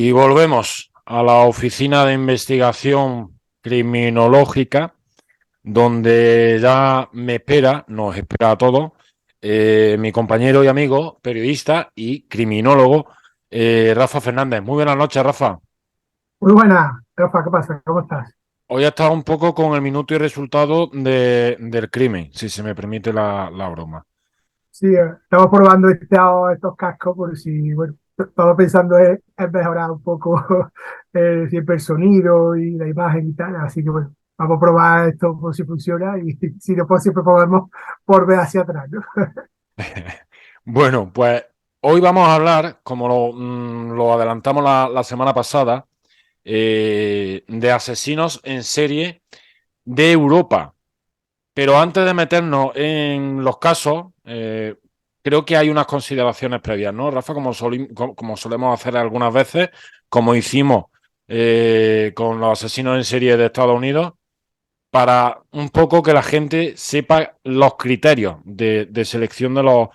Y volvemos a la oficina de investigación criminológica, donde ya nos espera a todos, mi compañero y amigo, periodista y criminólogo, Rafa Fernández. Muy buenas noches, Rafa. Muy buena, Rafa, ¿qué pasa? ¿Cómo estás? Hoy he estado un poco con el minuto y resultado del crimen, si se me permite la broma. Sí, estamos probando estos cascos por si, bueno, estamos pensando en mejorar un poco siempre el sonido y la imagen y tal, así que bueno, vamos a probar esto por si funciona y si no, pues siempre podemos volver hacia atrás, ¿no? Bueno, pues hoy vamos a hablar, como lo adelantamos la semana pasada, de asesinos en serie de Europa. Pero antes de meternos en los casos, creo que hay unas consideraciones previas, ¿no, Rafa? Como solemos hacer algunas veces, como hicimos con los asesinos en serie de Estados Unidos, para un poco que la gente sepa los criterios de selección de los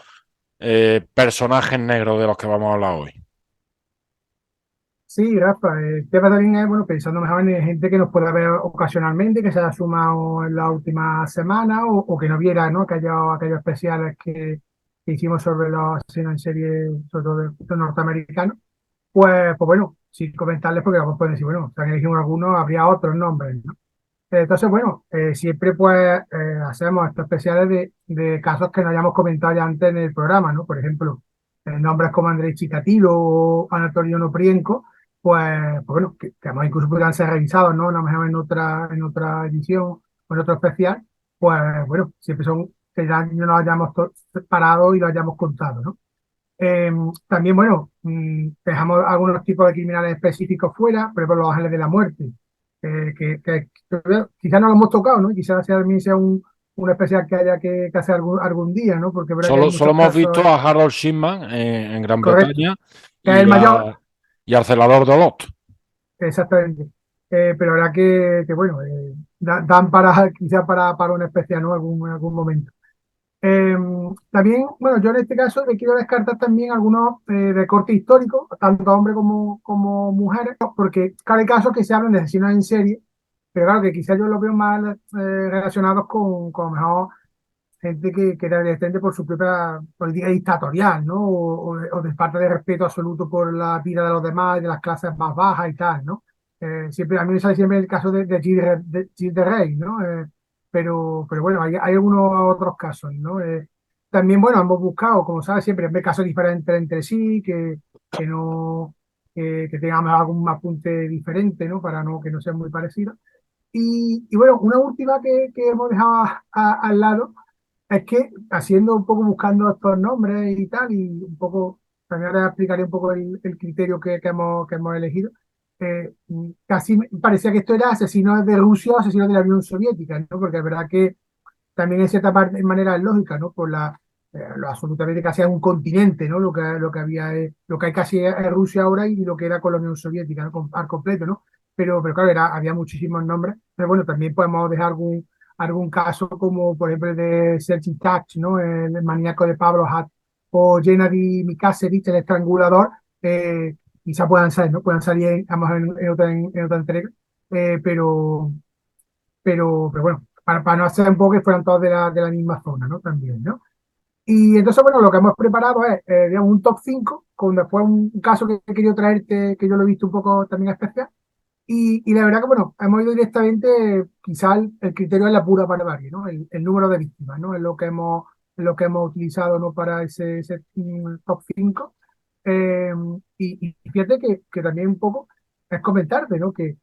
personajes negros de los que vamos a hablar hoy. Sí, Rafa, el tema también es, bueno, pensando mejor en gente que nos pueda ver ocasionalmente, que se haya sumado en la última semana o que no viera, ¿no? Aquellos especiales que hicimos sobre los asesinos en serie, sobre todo de norteamericanos. Pues bueno, sin comentarles porque vamos a poder decir, bueno, se han elegido algunos, habría otros nombres, ¿no? Entonces, bueno, siempre pues hacemos estos especiales de casos que no hayamos comentado ya antes en el programa, ¿no? Por ejemplo, nombres como Andrei Chikatilo o Anatolio Noprienko, pues bueno, que además incluso podrían ser revisados, ¿no? A lo mejor en otra edición o en otro especial, pues bueno, siempre son que ya no nos hayamos parado y lo hayamos contado, ¿no? Eh, También, bueno, dejamos algunos tipos de criminales específicos fuera, por ejemplo, los ángeles de la muerte, que quizás no lo hemos tocado, ¿no? Quizás también sea un especial que haya que hacer algún día, ¿no? Porque es verdad que hay Solo muchos hemos visto casos, a Harold Shipman en Gran correcto, Bretaña que es el y, mayor, y al celador de Olot. exactamente. Pero la verdad que bueno, dan para, quizás para un especial, ¿no? Algún momento. Eh, También, bueno, yo en este caso le quiero descartar también algunos de corte histórico, tanto hombres como mujeres, ¿no? Porque claro, hay casos que se hablan de asesinos en serie, pero claro que quizás yo los veo más relacionados con a lo mejor gente que era resistente por su propia política dictatorial, ¿no? O de falta de respeto absoluto por la vida de los demás y de las clases más bajas y tal, ¿no? Siempre, a mí me sale siempre el caso de Gilles de Rey, ¿no? Pero bueno, hay algunos otros casos, ¿no? También, bueno, hemos buscado, como sabes, siempre ver casos diferentes entre sí, que no, que tengamos algún apunte diferente, ¿no? Para no, que no sean muy parecidos. Y bueno, una última que hemos dejado al lado es que haciendo un poco, buscando estos nombres y tal, y un poco, también ahora explicaré un poco el criterio que hemos elegido. Casi parecía que esto era asesinos de Rusia o asesinos de la Unión Soviética, ¿no? Porque es verdad que también en cierta parte, en manera es lógica, ¿no? Por lo absolutamente casi es un continente, ¿no? Lo que había, lo que hay casi es Rusia ahora y lo que era con la Unión Soviética, ¿no? Al completo, ¿no? Pero claro, había muchísimos nombres. Pero bueno, también podemos dejar algún caso como, por ejemplo, el de Sergei Tax, ¿no? El maníaco de Pablo Hat o Gennady Mikasevich, el estrangulador. Quizá puedan ser, ¿no? Puedan salir en otra entrega. Eh, pero, pero bueno, para no hacer un poco que fueran todos de la misma zona, ¿no? También, ¿no? Y entonces, bueno, lo que hemos preparado es, digamos, un top 5 con después un caso que he querido traerte, que yo lo he visto un poco también especial. Y la verdad que, bueno, hemos ido directamente, quizá el criterio es la pura barbarie, ¿no? El número de víctimas, ¿no? Es lo que hemos utilizado, ¿no? Para ese top 5. Eh, y fíjate que también un poco es comentarte, ¿no? Que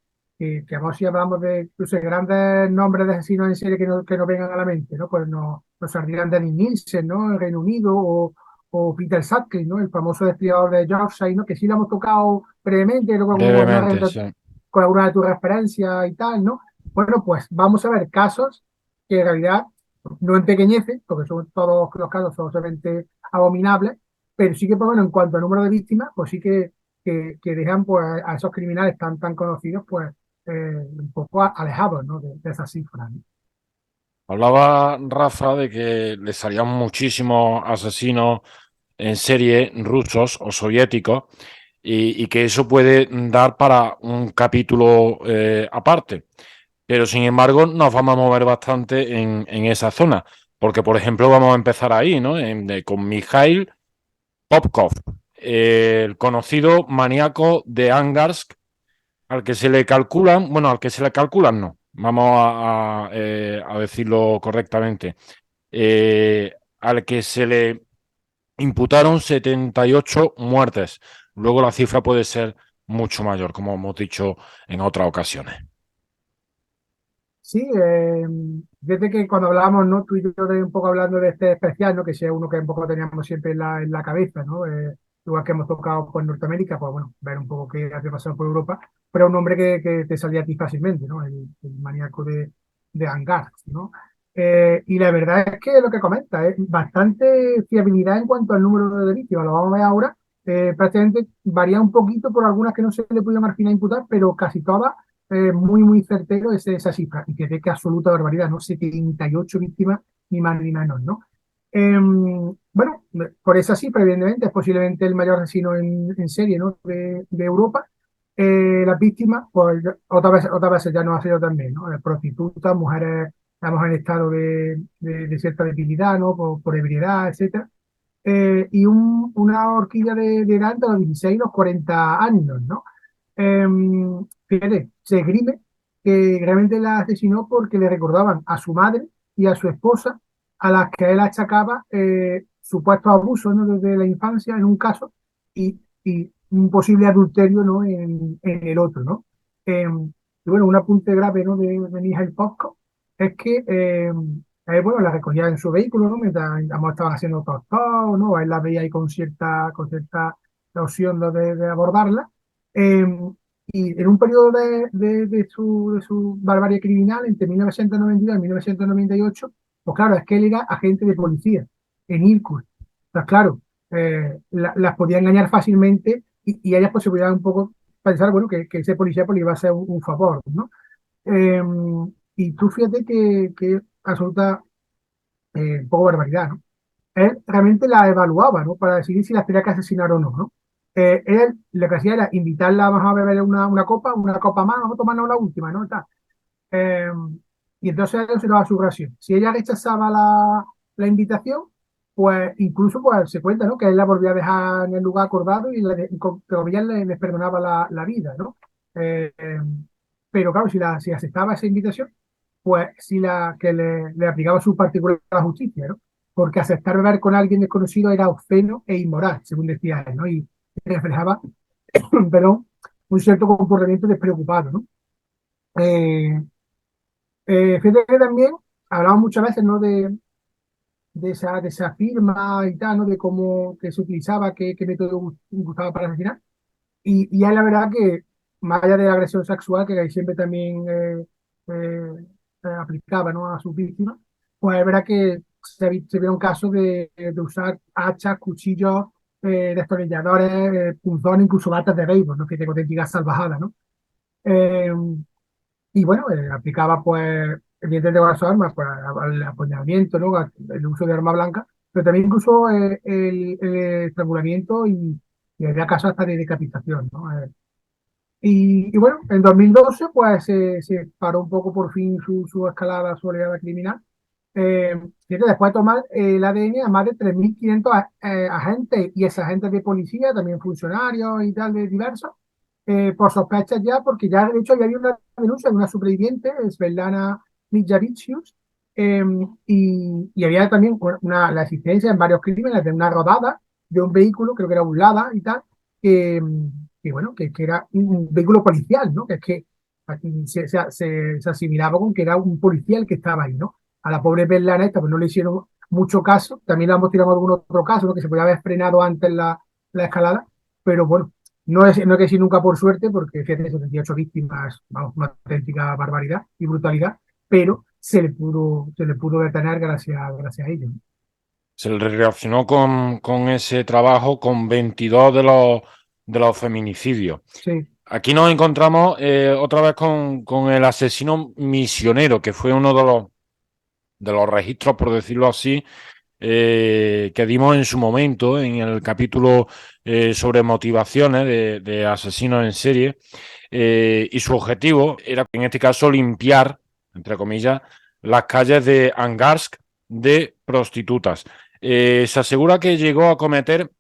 vamos, si hablamos de incluso de grandes nombres de asesinos en serie que no vengan a la mente, ¿no? Pues nos saldrían Danny Nielsen, ¿no? En Reino Unido, o Peter Sutcliffe, ¿no? El famoso destripador de Yorkshire, ¿no? Que sí lo hemos tocado brevemente, luego Brevemente, sí. con alguna de tus referencias y tal, ¿no? Bueno, pues vamos a ver casos que en realidad no empequeñecen, porque son todos los casos son solamente abominables, pero sí que, pues, bueno, en cuanto al número de víctimas, pues sí que dejan pues, a esos criminales tan conocidos, pues un poco alejados, ¿no? de esas cifras, ¿no? Hablaba Rafa de que le salían muchísimos asesinos en serie rusos o soviéticos. y que eso puede dar para un capítulo aparte. Pero sin embargo, nos vamos a mover bastante en esa zona, porque por ejemplo, vamos a empezar ahí, ¿no? Con Mikhail Popkov, el conocido maníaco de Angarsk, al que se le calculan, bueno, al que se le calculan no, vamos a decirlo correctamente, al que se le imputaron 78 muertes. Luego la cifra puede ser mucho mayor, como hemos dicho en otras ocasiones. Sí, desde que cuando hablábamos, ¿no? Tú y yo un poco hablando de este especial, ¿no? Que sea uno que un poco teníamos siempre en la cabeza, ¿no? Igual que hemos tocado por Norteamérica, pues bueno, ver un poco qué hace pasado por Europa, pero un nombre que te salía a ti fácilmente, ¿no? El maníaco de Angard, ¿no? Y la verdad es que lo que comenta es bastante fiabilidad en cuanto al número de víctimas, lo vamos a ver ahora, prácticamente varía un poquito por algunas que no se le pudieron al final imputar, pero casi todas muy, muy certero esa cifra. Y que absoluta barbaridad, ¿no? 78 víctimas, ni más ni menos, ¿no? Bueno, por esa cifra, evidentemente, es posiblemente el mayor asesino en serie, ¿no? De Europa. Las víctimas, pues otras veces ya no ha sido también, ¿no? Prostitutas, mujeres, estamos en estado de cierta debilidad, ¿no? Por ebriedad, etcétera. Y una horquilla de edad entre los 16 y los 40 años, ¿no? Fíjate, se esgrime que realmente la asesinó porque le recordaban a su madre y a su esposa, a las que él achacaba supuestos abusos, ¿no? Desde la infancia en un caso y un posible adulterio, ¿no? En el otro, ¿no? Y bueno, un apunte grave, ¿no? de Nigel Posco es que bueno, la recogía en su vehículo, ¿no? Mientras ambos estaban haciendo tostado, ¿no? Él la veía ahí con cierta opción, ¿no? de abordarla. Eh, y en un periodo de su barbarie criminal, entre 1992 y 1998, pues claro, es que él era agente de policía en Irkutsk. Entonces, claro, las podía engañar fácilmente y ellas pues se podían un poco pensar, bueno, que ese policía pues, le iba a hacer un favor, ¿no? Eh, y tú fíjate que absoluta un poco barbaridad, ¿no? Él realmente la evaluaba, ¿no? Para decidir si la tenía que asesinar o no, ¿no? Él lo que hacía era invitarla vamos a beber una copa más, vamos a tomarnos la última, ¿no? Tal. Eh, y entonces él se daba su ración. Si ella rechazaba la invitación, pues incluso pues, se cuenta, ¿no? Que él la volvía a dejar en el lugar acordado y con comillas les perdonaba la vida, ¿no? Eh, eh, pero claro, si aceptaba esa invitación, pues sí que le aplicaba su particular justicia, ¿no? Porque aceptar beber con alguien desconocido era obsceno e inmoral, según decía él, ¿no? Y reflejaba, perdón, un cierto comportamiento despreocupado, ¿no? Eh, Fíjate que también hablamos muchas veces, ¿no? de esa firma y tal, ¿no? De cómo que se utilizaba, qué método gustaba para asesinar. Y es la verdad que, más allá de la agresión sexual, que siempre también aplicaba, ¿no? A sus víctimas, pues es verdad que se vieron casos de usar hachas, cuchillos, destornilladores, punzones, incluso batas de béisbol, ¿no? Que te auténticas salvajadas, ¿no? Eh, y bueno, aplicaba pues evidentemente con las armas, pues al apuñalamiento, ¿no? El uso de arma blanca, pero también incluso el estrangulamiento y había casos hasta de decapitación, ¿no? Y bueno, en 2012 pues se paró un poco por fin su escalada, su oleada criminal. Fíjate, después de tomar el ADN a más de 3.500 agentes y exagentes de policía, también funcionarios y tal de diversos, por sospechas ya, porque ya de hecho ya había una denuncia de una superviviente, Svetlana Mijavicius, y había también la existencia en varios crímenes de una rodada de un vehículo, creo que era un Lada y tal, que, bueno, que era un vehículo policial, ¿no? Que es que aquí se asimilaba con que era un policía el que estaba ahí, ¿no? A la pobre Svetlana esta, pues no le hicieron mucho caso, también la hemos tirado algún otro caso, ¿no? Que se podía haber frenado antes la escalada, pero bueno, no es que sí nunca por suerte, porque fíjate, 78 víctimas, vamos, una auténtica barbaridad y brutalidad, pero se le pudo detener gracias a ello, ¿no? Se le relacionó con ese trabajo con 22 de los feminicidios. Sí, Aquí nos encontramos otra vez con el asesino misionero, que fue uno de los registros, por decirlo así, que dimos en su momento en el capítulo sobre motivaciones de asesinos en serie. Y su objetivo era, en este caso, limpiar, entre comillas, las calles de Angarsk de prostitutas. Se asegura que llegó a cometer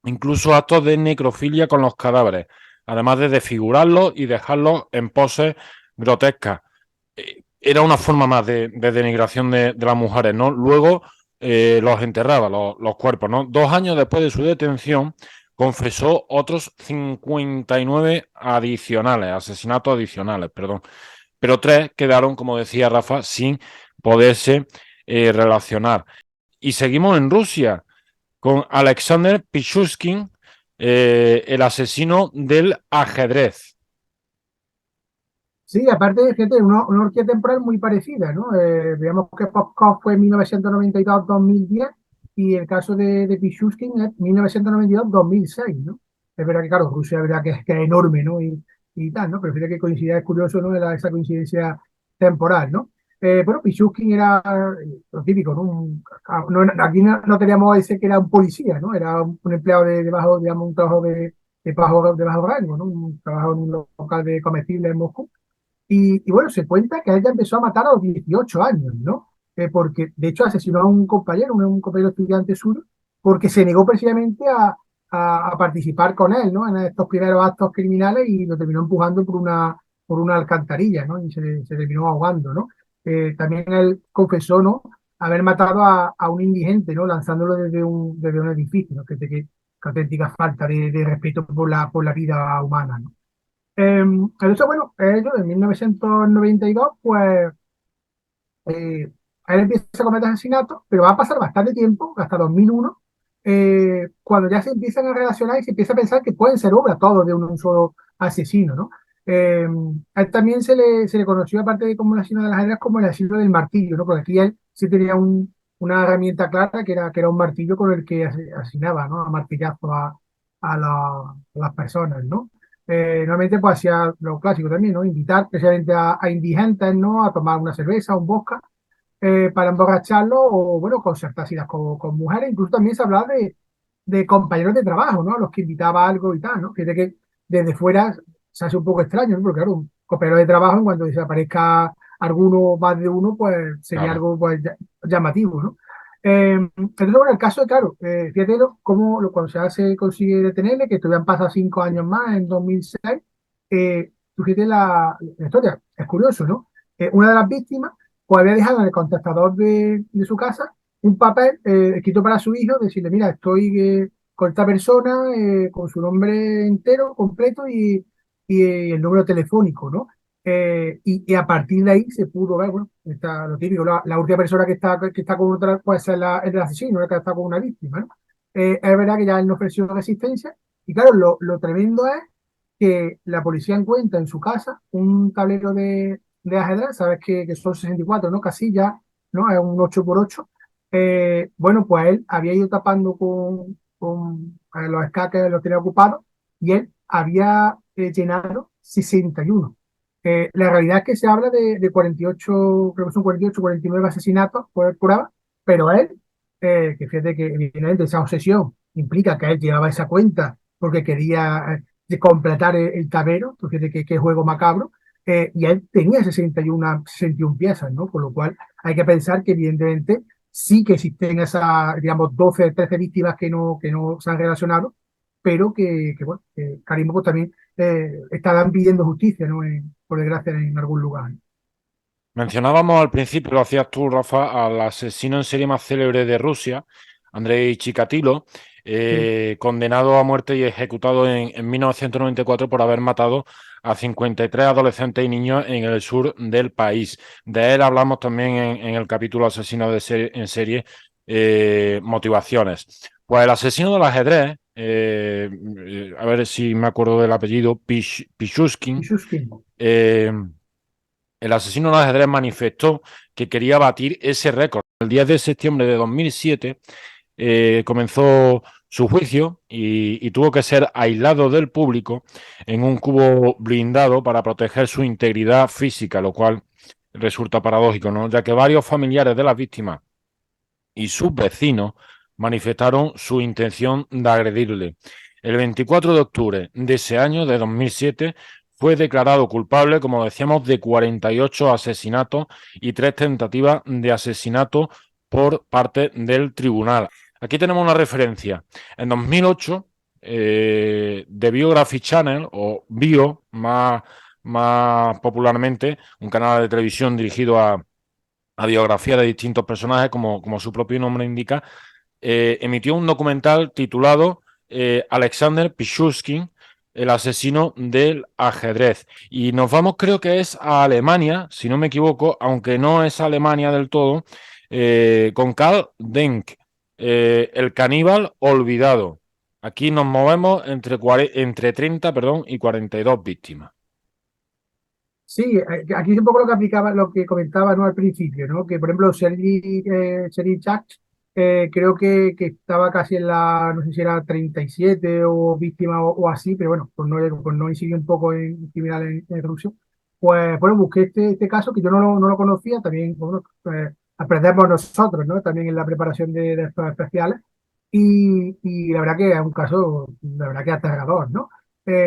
incluso actos de necrofilia con los cadáveres, además de desfigurarlos y dejarlos en poses grotescas. Era una forma más de denigración de las mujeres, ¿no? Luego los enterraba, los cuerpos, ¿no? 2 años después de su detención, confesó otros 59 adicionales, asesinatos adicionales, perdón. Pero 3 quedaron, como decía Rafa, sin poderse relacionar. Y seguimos en Rusia con Alexander Pichushkin, el asesino del ajedrez. Sí, aparte, fíjate, una horquilla temporal muy parecida, ¿no? Veamos que Popkov fue en 1992-2010 y el caso de Pichushkin es 1992-2006, ¿no? Es verdad que, claro, Rusia es verdad que es enorme, ¿no? Y tal, ¿no? Pero fíjate que coincidencia, es curioso, ¿no? Esa coincidencia temporal, ¿no? Bueno, Pichushkin era lo típico, ¿no? Aquí no teníamos ese que era un policía, ¿no? Era un empleado de bajo, digamos, un trabajo de bajo rango, ¿no? Un trabajo en un local de comestibles en Moscú. Y bueno, se cuenta que ella empezó a matar a los 18 años, ¿no? Porque de hecho asesinó a un compañero, un compañero estudiante suyo, porque se negó precisamente a participar con él, ¿no? En estos primeros actos criminales y lo terminó empujando por una alcantarilla, ¿no? Y se terminó ahogando, ¿no? También él confesó, ¿no? Haber matado a un indigente, ¿no? Lanzándolo desde un edificio, ¿no? Que auténtica falta de respeto por la vida humana, ¿no? Entonces, bueno, ellos en 1992, pues él empieza a cometer asesinatos, pero va a pasar bastante tiempo, hasta 2001, cuando ya se empiezan a relacionar y se empieza a pensar que pueden ser obra todos de un solo asesino, ¿no? A él también se le conoció, aparte de como el asesino de las arenas, como el asesino del martillo, ¿no? Porque aquí él sí tenía una herramienta clara que era un martillo con el que asesinaba, ¿no? A martillazo a las personas, ¿no? Normalmente pues hacía lo clásico también, ¿no? Invitar especialmente a indigentes, ¿no? A tomar una cerveza, un vodka, para emborracharlo o, bueno, concertar citas con mujeres. Incluso también se hablaba de compañeros de trabajo, ¿no? A los que invitaba a algo y tal, ¿no? Fíjate que desde fuera se hace un poco extraño, ¿no? Porque claro, un compañero de trabajo, en cuanto desaparezca alguno más de uno, pues sería Claro. algo pues, llamativo, ¿no? Entonces, bueno, el caso, claro, fíjate cómo cuando se consigue detenerle, que todavía han pasado 5 años más, en 2006, tú fíjate la historia, es curioso, ¿no? Una de las víctimas pues había dejado en el contestador de su casa un papel escrito para su hijo, decirle, mira, estoy con esta persona, con su nombre entero, completo y el número telefónico, ¿no? Y a partir de ahí se pudo ver, bueno, está lo típico, la última persona que está con otra puede ser el asesino, el que está con una víctima, ¿no? Es verdad que ya él no ofreció resistencia y claro, lo tremendo es que la policía encuentra en su casa un tablero de ajedrez, sabes que son 64, ¿no? Casillas, ¿no? Es un 8x8. Bueno, pues él había ido tapando con los escaques, los tenía ocupados, y él había llenado 61. La realidad es que se habla de 48, creo que son 48, 49 asesinatos por prueba, pero él, que fíjate que evidentemente esa obsesión implica que él llevaba esa cuenta porque quería de completar el tablero, tú fíjate qué juego macabro, y él tenía 61 piezas, ¿no? Con lo cual hay que pensar que evidentemente sí que existen esas, digamos, 12, 13 víctimas que no se han relacionado, pero bueno, que Karimov también estarán pidiendo justicia, ¿no? Por desgracia, en algún lugar. Mencionábamos al principio, lo hacías tú, Rafa, al asesino en serie más célebre de Rusia, Andrei Chikatilo, Sí. condenado a muerte y ejecutado en 1994 por haber matado a 53 adolescentes y niños en el sur del país. De él hablamos también en el capítulo Asesino en serie, motivaciones. Pues el asesino del ajedrez, a ver si me acuerdo del apellido, Y Pichushkin, Shuskin. eh, el asesino del ajedrez manifestó que quería batir ese récord. El 10 de septiembre de 2007 comenzó su juicio y tuvo que ser aislado del público en un cubo blindado para proteger su integridad física, lo cual resulta paradójico, ¿no? Ya que varios familiares de las víctimas y sus vecinos manifestaron su intención de agredirle. El 24 de octubre de ese año, de 2007, fue declarado culpable, como decíamos, de 48 asesinatos y 3 tentativas de asesinato por parte del tribunal. Aquí tenemos una referencia. En 2008, The Biography Channel, o Bio, más popularmente, un canal de televisión dirigido a biografía de distintos personajes, como su propio nombre indica, emitió un documental titulado Alexander Pichushkin, el asesino del ajedrez. Y nos vamos, creo que es a Alemania, si no me equivoco, aunque no es Alemania del todo, con Karl Denk, el caníbal olvidado. Aquí nos movemos entre 30, perdón, y 42 víctimas. Sí, aquí es un poco lo que aplicaba, lo que comentaba, ¿no? Al principio, ¿no? Que por ejemplo, Sergi Chach, creo que estaba casi en la, no sé si era 37 o víctima o así, pero bueno, por no incidir un poco en criminal en Rusia, pues bueno, busqué este caso que yo no lo conocía, también, bueno, aprendemos nosotros, ¿no? También en la preparación de estos especiales, y la verdad que es un caso, la verdad que aterrador, ¿no?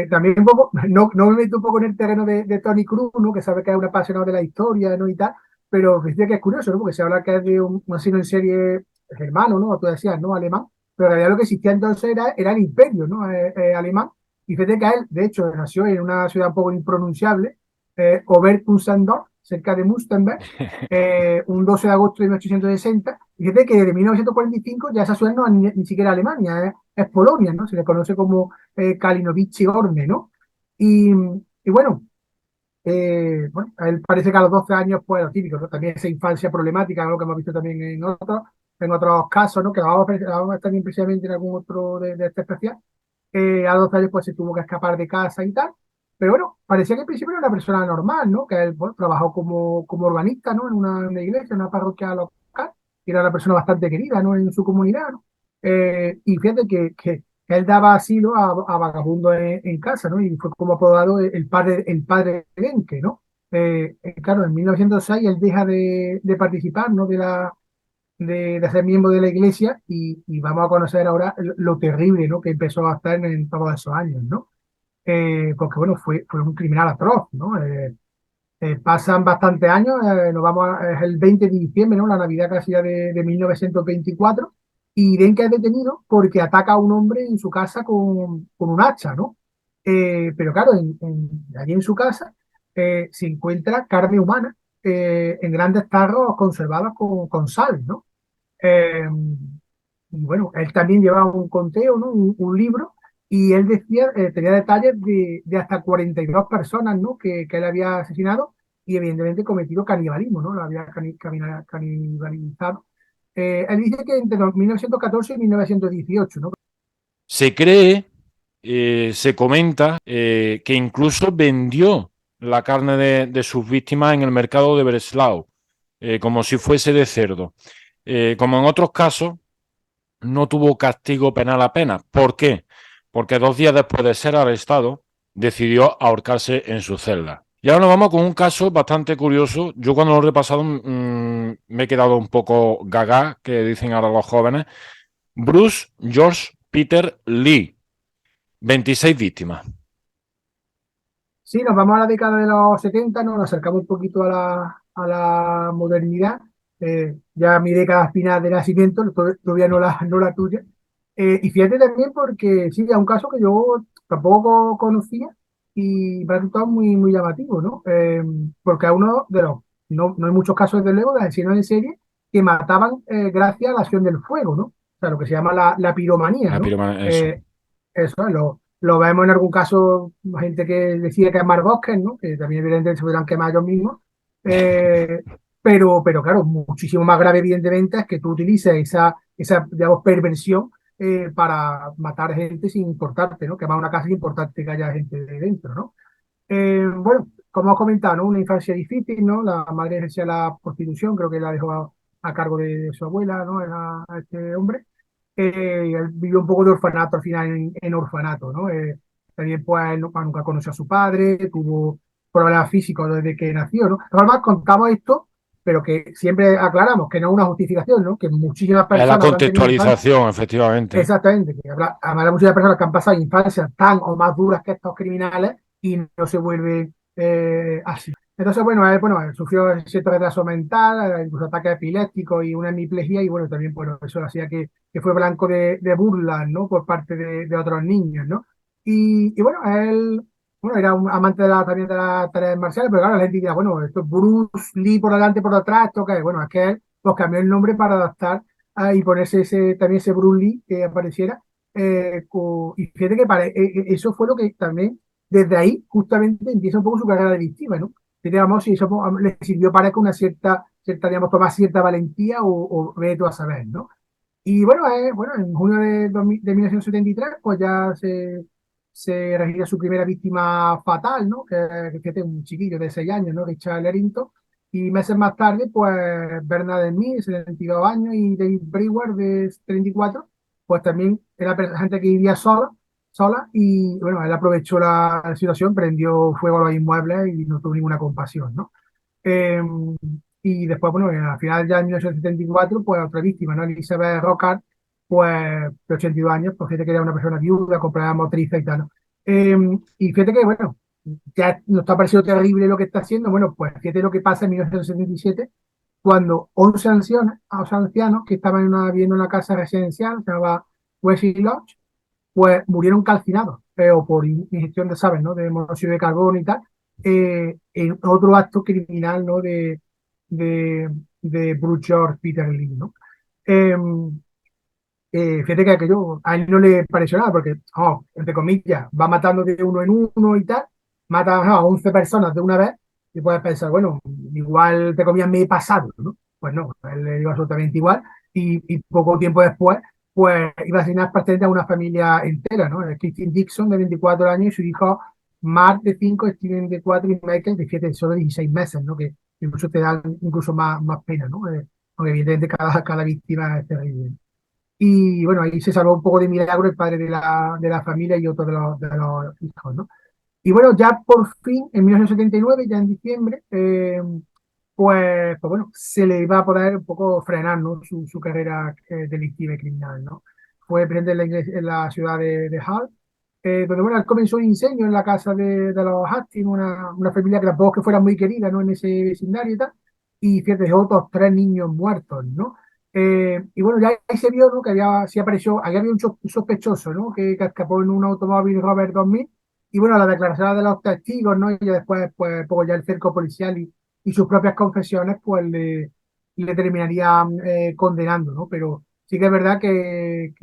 También un poco, no me meto un poco en el terreno de Tony Cruz, ¿no? Que sabe que es un apasionado de la historia, ¿no? Y tal, pero fíjate que es curioso, ¿no? Porque se habla que es de un asesino en serie germano, ¿no? Tú decías, ¿no? Alemán, pero en realidad lo que existía entonces era el imperio, ¿no? Alemán. Y fíjate que él, de hecho, nació en una ciudad un poco impronunciable, Oberkunsendorf, cerca de Münsterberg, un 12 de agosto de 1860. Y fíjate que de 1945 ya esa ciudad no es ni siquiera Alemania, es Polonia, ¿no? Se le conoce como Kalinowicz Orne, ¿no? Y bueno, a él parece que a los 12 años, pues lo típico, ¿no? También esa infancia problemática, algo que hemos visto también en otros casos, ¿no? Que vamos a estar también precisamente en algún otro de este especial. A los 12 años, pues se tuvo que escapar de casa y tal. Pero bueno, parecía que al principio era una persona normal, ¿no? Que él, bueno, trabajó como organista, ¿no? En una iglesia, en una parroquia local, y era una persona bastante querida, ¿no? En su comunidad, ¿no? Y fíjate que él daba asilo a vagabundos en casa, ¿no? Y fue como apodado el padre de Genke, ¿no? Claro, en 1906 él deja de participar, ¿no? De ser miembro de la iglesia y vamos a conocer ahora lo terrible, ¿no? Que empezó a estar en todos esos años, ¿no? Porque, bueno, fue un criminal atroz, ¿no? Pasan bastantes años, es el 20 de diciembre, ¿no? La Navidad casi ya de 1924, y Denke es detenido porque ataca a un hombre en su casa con un hacha, ¿no? Pero claro, allí en su casa se encuentra carne humana en grandes tarros conservados con sal, ¿no? Eh, y bueno, él también llevaba un conteo, ¿no? Un libro, y él decía, tenía detalles de hasta 42 personas, ¿no? Que él había asesinado y evidentemente cometido canibalismo, ¿no? Lo había canibalizado. Él dice que entre 1914 y 1918, ¿no? Se cree, se comenta que incluso vendió la carne de sus víctimas en el mercado de Breslau, como si fuese de cerdo. Como en otros casos, no tuvo castigo penal apenas. ¿Por qué? Porque 2 días después de ser arrestado, decidió ahorcarse en su celda. Y ahora nos vamos con un caso bastante curioso. Yo cuando lo he repasado me he quedado un poco gaga, que dicen ahora los jóvenes. Bruce George Peter Lee, 26 víctimas. Sí, nos vamos a la década de los 70, ¿no? Nos acercamos un poquito a la modernidad. Ya mi década final de nacimiento, todavía no la tuya. Y fíjate también porque sí, es un caso que yo tampoco conocía y me ha resultado muy llamativo, ¿no? Porque a uno de los, no hay muchos casos desde luego de asesinos en serie que mataban gracias a la acción del fuego, ¿no? O sea, lo que se llama la piromanía, La ¿no? piromana, eso. Eh, Eso es, lo vemos en algún caso, gente que decide quemar bosques, ¿no? Que también evidentemente se podrán quemar ellos mismos. Eh, pero claro, muchísimo más grave evidentemente es que tú utilices esa digamos, perversión para matar gente sin importarte, ¿no? Quemar una casa sin importarte que haya gente dentro, ¿no? Bueno, como os comentado, ¿no? Una infancia difícil, ¿no? La madre ejercía la prostitución, creo que la dejó a cargo de su abuela, ¿no? A este hombre. Él vivió un poco de orfanato al final en orfanato, ¿no? También pues él nunca conoció a su padre, tuvo problemas físicos desde que nació, ¿no? Además contamos esto, pero que siempre aclaramos que no es una justificación, ¿no? Que muchísimas Es la personas habrán tenido infancia. contextualización, efectivamente. Exactamente, que habrá muchas personas que han pasado infancias tan o más duras que estos criminales y no se vuelve así. Entonces, bueno, él sufrió cierto retraso mental, incluso ataques epilépticos y una hemiplegia, y bueno, también bueno, eso hacía que fue blanco de burlas, ¿no? Por parte de otros niños, ¿no? Y bueno, él, bueno, era un amante también de las tareas marciales, pero claro, la gente diría, bueno, esto es Bruce Lee por delante, por detrás, ¿esto qué es? Bueno, es que él pues cambió el nombre para adaptar y ponerse también ese Bruce Lee que apareciera. Y fíjate que eso fue lo que también, desde ahí, justamente empieza un poco su carrera delictiva, ¿no? Digamos, si eso le sirvió para que una digamos, tomar cierta valentía o ve tú a saber, ¿no? Y bueno, en junio de 1973, pues ya se registra su primera víctima fatal, ¿no? Que es un chiquillo de 6 años, ¿no? Richard Ellington. Y meses más tarde, pues Bernard Smith, de 72 años, y David Brewer, de 34, pues también era gente que vivía sola, y bueno, él aprovechó la situación, prendió fuego a los inmuebles y no tuvo ninguna compasión, ¿no? Eh, y después, bueno, al final ya en 1974, pues otra víctima, ¿no? Elizabeth Rocard, pues de 82 años, pues fíjate que era una persona viuda, con problemas motrices y tal, ¿no? Y fíjate que, bueno, ya nos está pareciendo terrible lo que está haciendo, bueno, pues fíjate lo que pasa en 1977, cuando 11 ancianos que estaban viviendo en una casa residencial, se llamaba Wesley Lodge, pues murieron calcinados, o por ingestión de, ¿sabes?, ¿no? De monóxido de carbono y tal, en otro acto criminal, ¿no? De, de Bruce George Peter Lee, ¿no? Eh, Fíjate que aquello a él no le pareció nada, porque, entre comillas, va matando de uno en uno y tal, mata a 11 personas de una vez, y puedes pensar, bueno, igual te comías mi pasado, ¿no? Pues no, a él le dio absolutamente igual, y poco tiempo después, pues iba a asignar prácticamente a una familia entera, ¿no? Christine Dixon, de 24 años, y su hijo Mark, de 5, Steven, de 4, y Michael, de 7, solo 16 meses, ¿no? Que incluso te dan incluso más pena, ¿no? Porque evidentemente cada víctima es terrible. Y bueno, ahí se salvó un poco de milagro el padre de la familia y otro de los hijos, ¿no? Y bueno, ya por fin, en 1979, ya en diciembre, pues bueno, se le iba a poder un poco frenar, ¿no? Su carrera delictiva y criminal, ¿no? Fue presidente en la ciudad de Hull, donde, bueno, él comenzó un incendio en la casa de los Hastings, una familia que tampoco es que fuera muy querida, ¿no? En ese vecindario y tal, y fíjate, dejó otros 3 niños muertos, ¿no? Y bueno, ya ahí se vio, ¿no? Que sí apareció, había un sospechoso, ¿no? Que escapó en un automóvil Robert 2000, y bueno, la declaración de los testigos, ¿no? Y ya después, pues, poco ya el cerco policial y sus propias confesiones, pues le terminarían condenando, ¿no? Pero sí que es verdad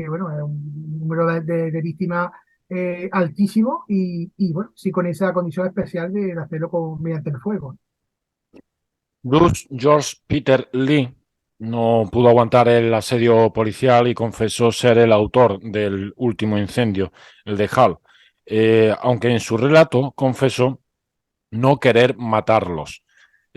bueno, es un número de víctimas altísimo, y bueno, sí con esa condición especial de hacerlo mediante el fuego. Bruce George Peter Lee no pudo aguantar el asedio policial y confesó ser el autor del último incendio, el de Hull, aunque en su relato confesó no querer matarlos,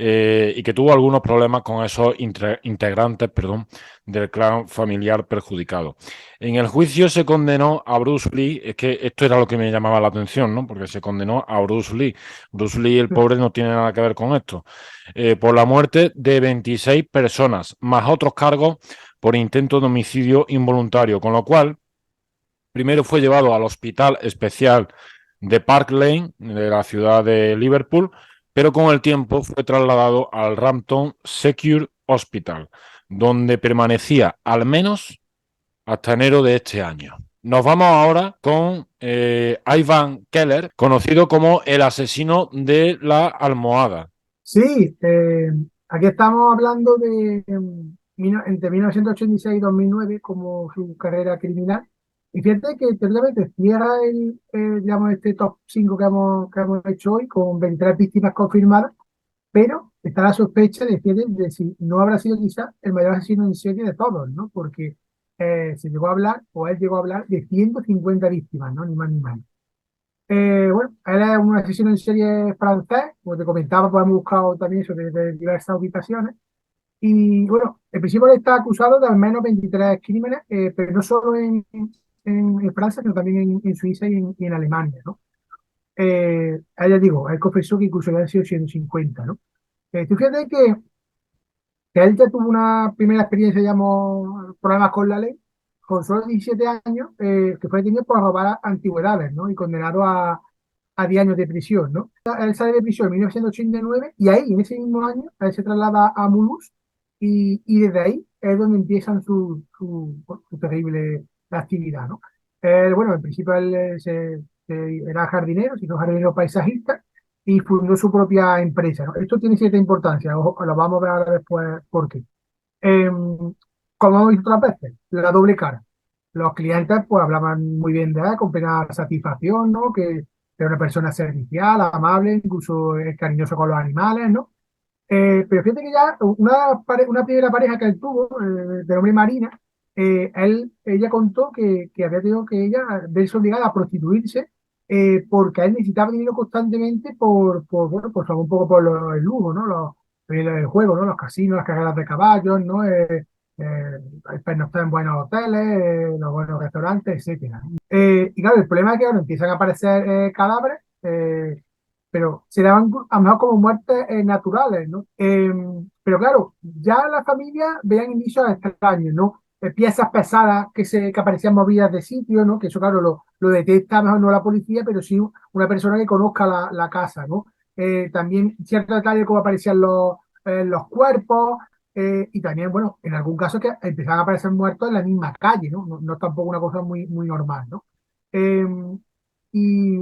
y que tuvo algunos problemas con esos integrantes, perdón, del clan familiar perjudicado. En el juicio se condenó a Bruce Lee, es que esto era lo que me llamaba la atención, ¿no? Porque se condenó a Bruce Lee. Bruce Lee, el pobre, no tiene nada que ver con esto. Por la muerte de 26 personas, más otros cargos por intento de homicidio involuntario, con lo cual primero fue llevado al Hospital Especial de Park Lane, de la ciudad de Liverpool, pero con el tiempo fue trasladado al Rampton Secure Hospital, donde permanecía al menos hasta enero de este año. Nos vamos ahora con Ivan Keller, conocido como el asesino de la almohada. Sí, aquí estamos hablando de entre 1986 y 2009 como su carrera criminal. Y fíjate que teóricamente cierra digamos, este top 5 que hemos hecho hoy con 23 víctimas confirmadas, pero está la sospecha de si no habrá sido quizás el mayor asesino en serie de todos, ¿no? Porque se llegó a hablar, o él llegó a hablar, de 150 víctimas, ¿no? Ni más ni menos. Bueno, él es un asesino en serie francés, como te comentaba, pues hemos buscado también eso de diversas ubicaciones. Y bueno, en principio él está acusado de al menos 23 crímenes, pero no solo en Francia, sino también en Suiza y en Alemania, ¿no? A ella digo, él confesó que incluso habían sido 150, ¿no? Tú fíjate que que él ya tuvo una primera experiencia, digamos, problemas con la ley, con solo 17 años, que fue detenido por robar antigüedades, ¿no? Y condenado a 10 años de prisión, ¿no? Él sale de prisión en 1989 y ahí, en ese mismo año, él se traslada a Mulhouse y desde ahí es donde empiezan su terrible actividad, ¿no? Bueno, en principio él era jardinero, se hizo jardinero paisajista y fundó su propia empresa, ¿no? Esto tiene cierta importancia, ojo, lo vamos a ver ahora después por qué. Eh, Como hemos visto otras veces, la doble cara. Los clientes pues hablaban muy bien de él, con plena satisfacción, ¿no? Que era una persona servicial, amable, incluso cariñoso con los animales, ¿no? Pero fíjate que ya una primera pareja que él tuvo, de nombre Marina, ella contó que había tenido que ella verse obligada a prostituirse porque él necesitaba dinero constantemente bueno, pues un poco por el lujo, ¿no? El juego, ¿no? Los casinos, las carreras de caballos, ¿no? El pernoctar en buenos hoteles, los buenos restaurantes, etcétera. Y claro, el problema es que ahora empiezan a aparecer cadáveres, pero se daban a lo mejor como muertes naturales, ¿no? Pero claro, ya la familia veían indicios extraños, ¿no? Piezas pesadas que aparecían movidas de sitio, ¿no? Que eso, claro, lo detecta a lo mejor no la policía, pero sí una persona que conozca la casa, ¿no? También ciertos detalles como aparecían los cuerpos, y también, bueno, en algún caso que empezaban a aparecer muertos en la misma calle, ¿no? No es tampoco una cosa muy normal, ¿no? Eh, y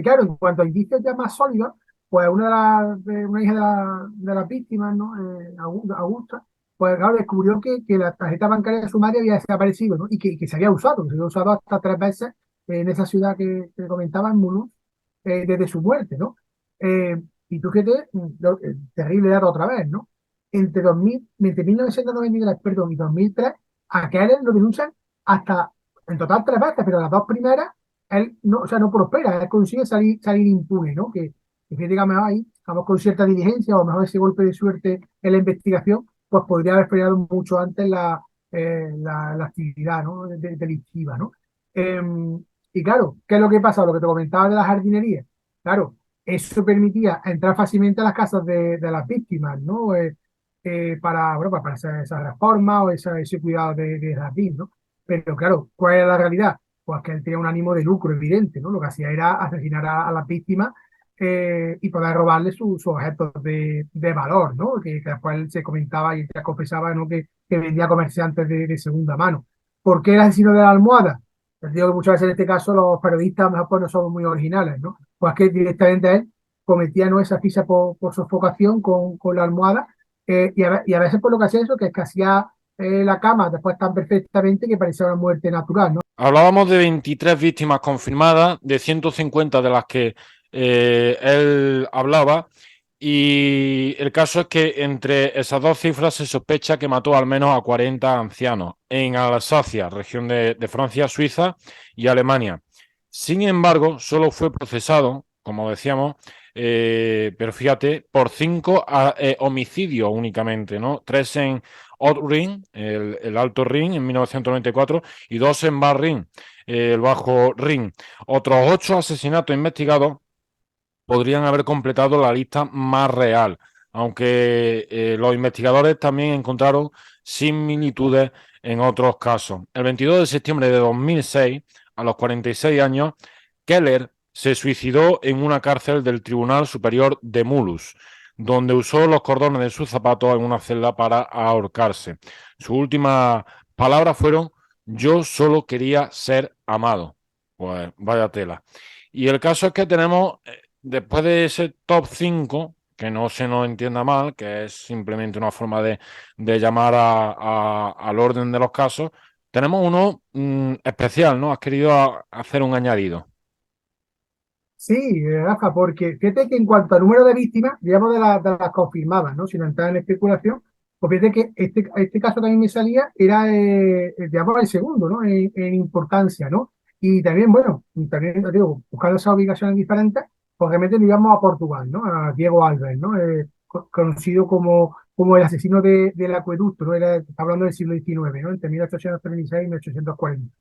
y claro, en cuanto a indicios ya más sólidos, pues una hija de las víctimas, ¿no? Augusta, pues claro, descubrió que la tarjeta bancaria de su madre había desaparecido, ¿no? Y que se había usado, que se había usado hasta 3 veces en esa ciudad que comentaba, en Mulhouse, desde su muerte, ¿no? Y tú fíjate, terrible dato otra vez, ¿no? Entre 1993, perdón, y 2003, a Keller lo denuncian hasta, en total 3 veces, pero las dos primeras él no, o sea, no prospera, él consigue salir impune, ¿no? Que fíjate que a lo mejor ahí, estamos con cierta diligencia, o a lo mejor ese golpe de suerte en la investigación, pues podría haber frenado mucho antes la actividad, ¿no? Delictiva, ¿no? Eh, y claro, ¿qué es lo que pasa? Lo que te comentaba de la jardinería. Claro, eso permitía entrar fácilmente a las casas de las víctimas, ¿no? Bueno, para hacer esa reforma o ese cuidado de jardín, ¿no? Pero claro, ¿cuál es la realidad? Pues que él tenía un ánimo de lucro evidente, ¿no? Lo que hacía era asesinar a las víctimas y poder robarle sus objetos de valor, ¿no? Que después él se comentaba y se confesaba, ¿no? Que vendía a comerciantes de segunda mano. ¿Por qué el asesino de la almohada? Les digo que muchas veces en este caso los periodistas a lo mejor pues, no somos muy originales, ¿no? Pues que directamente él cometía, ¿no? Esa asfixia por sofocación con la almohada y a veces por lo que hacía eso, que es que hacía la cama después tan perfectamente que parecía una muerte natural, ¿no? Hablábamos de 23 víctimas confirmadas, de 150 de las que él hablaba, y el caso es que entre esas dos cifras se sospecha que mató al menos a 40 ancianos en Alsacia, región de Francia, Suiza y Alemania. Sin embargo, solo fue procesado, como decíamos, pero fíjate, por 5 homicidios únicamente, ¿no? 3 en Haut-Rhin, el Alto Rin, en 1994, y 2 en Bas-Rhin, el Bajo Rin. Otros 8 asesinatos investigados podrían haber completado la lista más real, aunque los investigadores también encontraron similitudes en otros casos. El 22 de septiembre de 2006, a los 46 años, Keller se suicidó en una cárcel del Tribunal Superior de Mulhouse, donde usó los cordones de sus zapatos en una celda para ahorcarse. Sus últimas palabras fueron: yo solo quería ser amado. Pues vaya tela. Y el caso es que tenemos, después de ese top 5 que no se nos entienda mal, que es simplemente una forma de llamar al orden de los casos, tenemos uno especial, ¿no? Has querido hacer un añadido. Sí, Rafa, porque fíjate que en cuanto al número de víctimas, digamos de las confirmadas, ¿no? Sin entrar en especulación, pues fíjate que este caso que a mí me salía era, digamos, el segundo, ¿no? En importancia, ¿no? Y también, bueno, también, te digo, buscando esas ubicaciones diferentes, pues realmente nos íbamos a Portugal, ¿no? A Diego Alves, ¿no? Conocido como el asesino del acueducto, ¿no? Está hablando del siglo XIX, ¿no? Entre 1836 y 1840.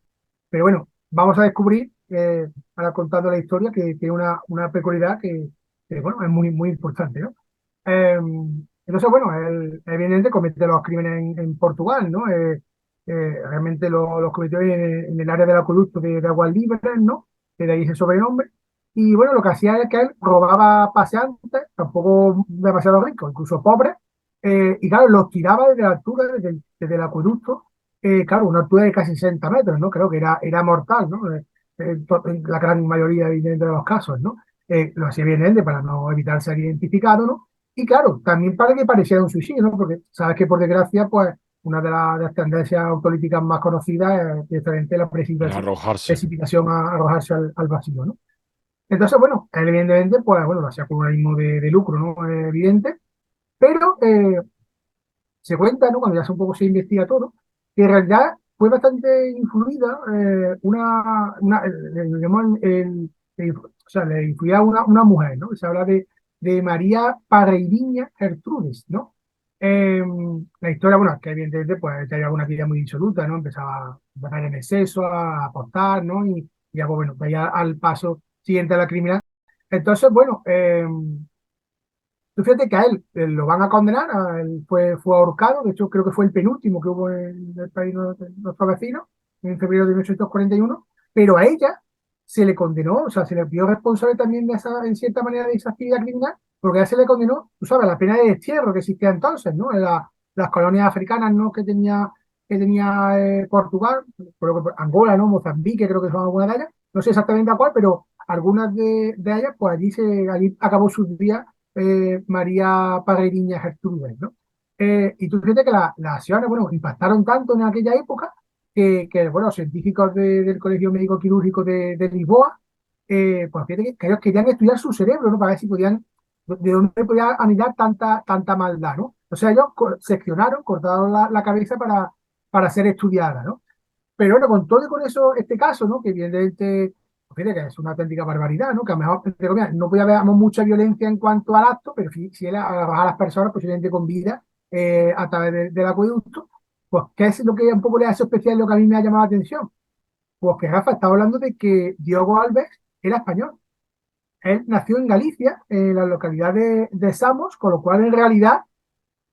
Pero bueno, vamos a descubrir, ahora contando la historia, que tiene una peculiaridad que, bueno, es muy importante, ¿no? Eh, Entonces, bueno, él evidentemente comete los crímenes en Portugal, ¿no? Realmente los cometió en el área del acueducto de Aguas Libres, ¿no? Que de ahí ese sobrenombre. Y bueno, lo que hacía es que él robaba paseantes, tampoco demasiado ricos, incluso pobres, y claro, los tiraba desde la altura, desde el acueducto, claro, una altura de casi 60 metros, ¿no? Creo que era mortal, ¿no? En la gran mayoría de los casos, ¿no? Lo hacía evidente para no evitar ser identificado, ¿no? Y claro, también para que pareciera un suicidio, ¿no? Porque sabes que por desgracia, pues una de las tendencias políticas más conocidas es directamente la el arrojarse. precipitación a arrojarse al vacío, ¿no? Entonces, bueno, él evidentemente, pues bueno, lo hacía con un ánimo de lucro, ¿no? Evidente, pero se cuenta, ¿no? Cuando ya un poco se investiga todo, que en realidad fue bastante influida digamos, o sea, le influía una mujer, ¿no? Se habla de María Parreiriña Gertrudis, ¿no? Eh, la historia, bueno, que evidentemente pues tenía una vida muy disoluta, ¿no? Empezaba a beber en exceso, a apostar, ¿no? Y ya, pues, bueno, vaya al paso siguiente a la criminal. Entonces, bueno, tú fíjate que a él lo van a condenar, a él fue ahorcado, de hecho creo que fue el penúltimo que hubo en el país de nuestro vecino, en febrero de 1841, pero a ella se le condenó, o sea, se le vio responsable también de esa, en cierta manera, de esa actividad criminal, porque a él se le condenó, tú sabes, la pena de destierro que existía entonces, ¿no? En las colonias africanas, ¿no? Que tenía Portugal, creo que Angola, ¿no? Mozambique, creo que son algunas de ellas, no sé exactamente a cuál, pero algunas de ellas, pues allí acabó sus días María Parreiriña Gertrudis, ¿no? Y tú fíjate que las acciones, bueno, impactaron tanto en aquella época que bueno, científicos del Colegio Médico Quirúrgico de Lisboa, pues fíjate que ellos querían estudiar su cerebro, ¿no? Para ver si podían, de dónde podía anidar tanta maldad, ¿no? O sea, ellos seccionaron, cortaron la cabeza para ser estudiada, ¿no? Pero bueno, con todo y con eso, este caso, ¿no? Que evidentemente, pues fíjate que es una auténtica barbaridad, ¿no? Que a lo mejor, entre comillas, no puede haber mucha violencia en cuanto al acto, pero si él agarra a las personas, posiblemente con vida, a través del acueducto, pues, ¿qué es lo que un poco le hace especial, lo que a mí me ha llamado la atención? Pues que Rafa estaba hablando de que Diogo Alves era español. Él nació en Galicia, en la localidad de Samos, con lo cual en realidad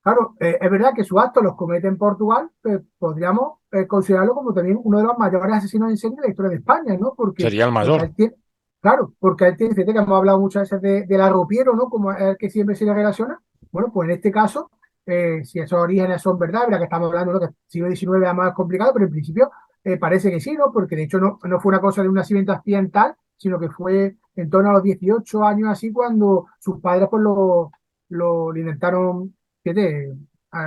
claro, es verdad que sus actos los comete en Portugal, podríamos considerarlo como también uno de los mayores asesinos en serie de la historia de España, ¿no? Sería el Porque mayor. él tiene, claro, porque él tiene, fíjate que hemos hablado muchas veces del arropiero, ¿no? Como es el que siempre se le relaciona. Bueno, pues en este caso, si esos orígenes son verdad, verdad que estamos hablando, ¿no? Que el siglo XIX es más complicado, pero en principio parece que sí, ¿no? Porque de hecho no fue una cosa de un nacimiento accidental, sino que fue en torno a los 18 años así cuando sus padres pues lo intentaron fíjate,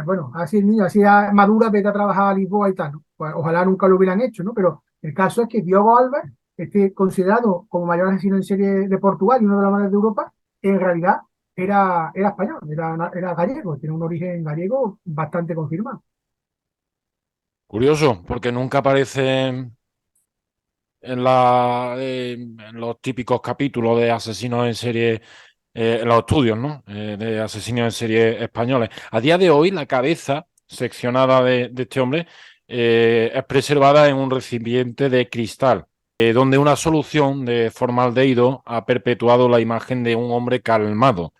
bueno, así el niño, así ya madura, vete a trabajar a Lisboa y tal, ¿no? Pues ojalá nunca lo hubieran hecho, ¿no? Pero el caso es que Diogo Alves, este considerado como mayor asesino en serie de Portugal y uno de los mayores de Europa, en realidad era español, era gallego, tiene un origen gallego bastante confirmado. Curioso, porque nunca aparece en los típicos capítulos de asesinos en serie, en los estudios, ¿no? De asesinos en serie españoles. A día de hoy, la cabeza seccionada de este hombre es preservada en un recipiente de cristal, donde una solución de formaldehído ha perpetuado la imagen de un hombre calmado,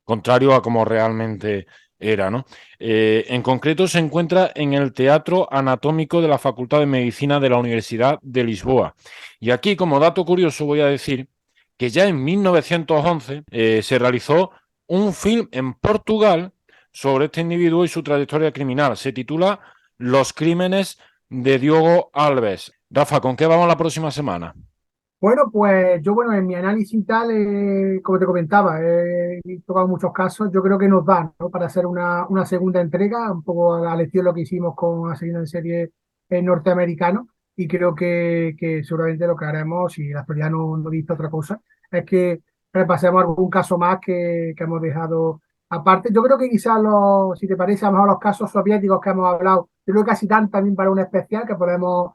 contrario a como realmente era, ¿no? En concreto se encuentra en el Teatro Anatómico de la Facultad de Medicina de la Universidad de Lisboa. Y aquí, como dato curioso, voy a decir que ya en 1911 se realizó un film en Portugal sobre este individuo y su trayectoria criminal. Se titula Los crímenes de Diogo Alves. Rafa, ¿con qué vamos la próxima semana? Bueno, pues yo, bueno, en mi análisis y tal, como te comentaba, he tocado muchos casos, yo creo que nos dan, ¿no? Para hacer una segunda entrega, un poco al estilo de lo que hicimos con Asesino en Serie norteamericano, y creo que seguramente lo que haremos, si la actualidad no dice otra cosa, es que repasemos algún caso más que hemos dejado aparte. Yo creo que quizás, si te parece, a lo mejor los casos soviéticos que hemos hablado, yo creo que casi dan también para un especial, que podemos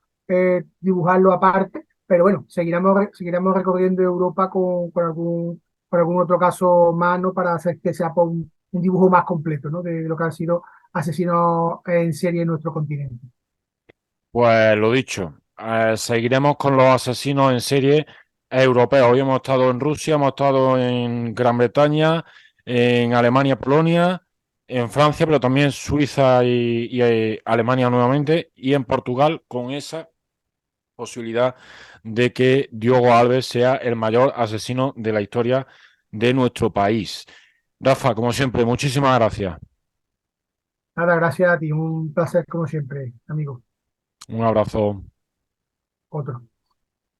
dibujarlo aparte, pero bueno, seguiremos recorriendo Europa con algún otro caso más, ¿no? Para hacer que sea pues, un dibujo más completo, ¿no? De lo que han sido asesinos en serie en nuestro continente. Pues lo dicho, seguiremos con los asesinos en serie europeos. Hoy hemos estado en Rusia, hemos estado en Gran Bretaña, en Alemania, Polonia en Francia, pero también Suiza y Alemania nuevamente, y en Portugal con esa posibilidad de que Diogo Alves sea el mayor asesino de la historia de nuestro país. Rafa, como siempre, muchísimas gracias. Nada, gracias a ti, un placer como siempre, amigo. Un abrazo. Otro.